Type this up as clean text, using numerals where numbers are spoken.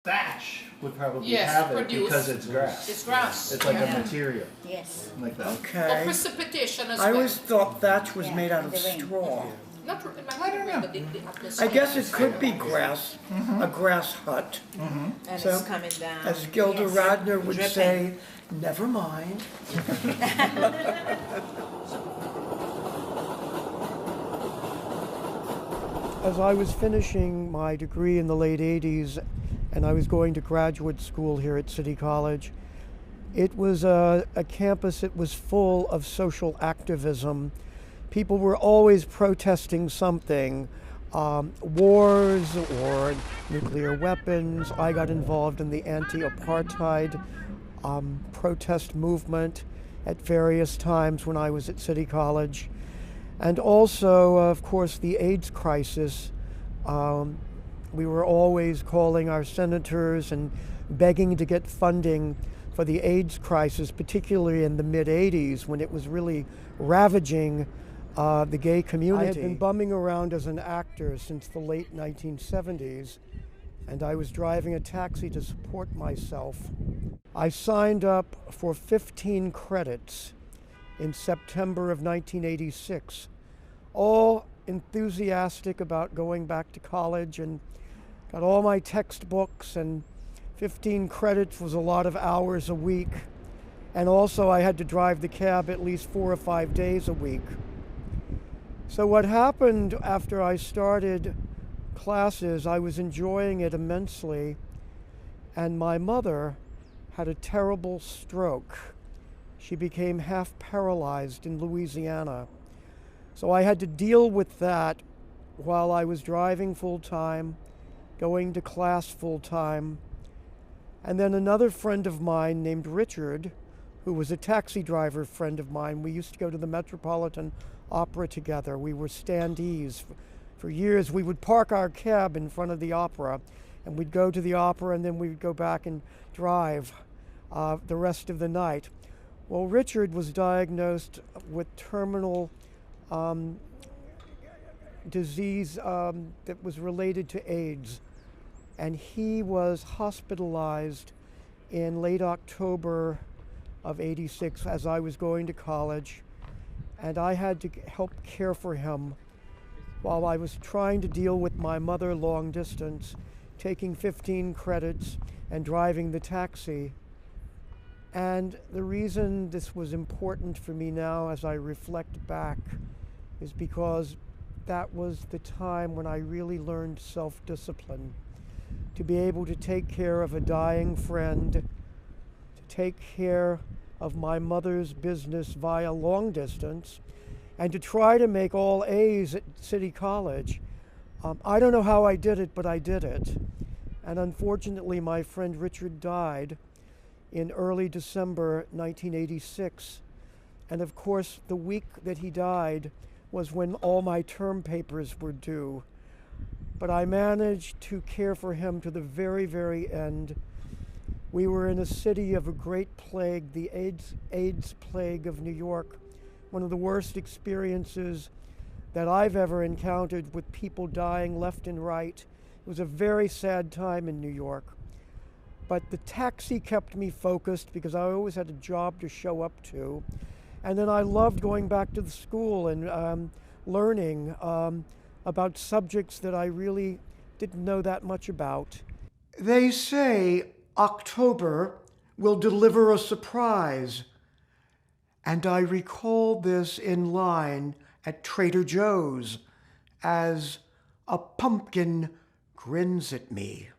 thatch would probably Yes, have it produce. because it's grass. It's grass. It's like Yeah. a material. Yes. Like that. Or Okay. precipitation as I well. always thought thatch was Yeah, made out in of the rain. straw. Not really, I don't know. but they have the I guess it skins. could be grass, a grass hut. And So, it's coming down. As Gilda Yes. Radner would Dripping. say, never mind. As I was finishing my degree in the late 80s and I was going to graduate school here at City College, it was a campus that was full of social activism. People were always protesting something, wars or nuclear weapons. I got involved in the anti-apartheid protest movement at various times when I was at City College. And also, of course, the AIDS crisis. We were always calling our senators and begging to get funding for the AIDS crisis, particularly in the mid-'80s when it was really ravaging the gay community. I had been bumming around as an actor since the late 1970s, and I was driving a taxi to support myself. I signed up for 15 credits in September of 1986, all enthusiastic about going back to college, and got all my textbooks, and 15 credits was a lot of hours a week. And also I had to drive the cab at least 4 or 5 days a week. So what happened after I started classes, I was enjoying it immensely, and my mother had a terrible stroke. She became half paralyzed in Louisiana. So I had to deal with that while I was driving full-time, going to class full-time. And then another friend of mine named Richard, who was a taxi driver friend of mine, we used to go to the Metropolitan Opera together. We were standees. For years, we would park our cab in front of the opera, and we'd go to the opera, and then we'd go back and drive the rest of the night. Well, Richard was diagnosed with terminal disease that was related to AIDS, and he was hospitalized in late October of '86 as I was going to college, and I had to help care for him while I was trying to deal with my mother long distance, taking 15 credits and driving the taxi. And the reason this was important for me now as I reflect back is because that was the time when I really learned self-discipline. To be able to take care of a dying friend, to take care of my mother's business via long distance, and to try to make all A's at City College. I don't know how I did it, but I did it. And unfortunately, my friend Richard died in early December 1986. And of course, the week that he died was when all my term papers were due. But I managed to care for him to the very, very end. We were in a city of a great plague, the AIDS plague of New York, one of the worst experiences that I've ever encountered, with people dying left and right. It was a very sad time in New York. But the taxi kept me focused because I always had a job to show up to. And then I loved going back to the school and learning about subjects that I really didn't know that much about. They say October will deliver a surprise. And I recall this in line at Trader Joe's as a pumpkin grins at me.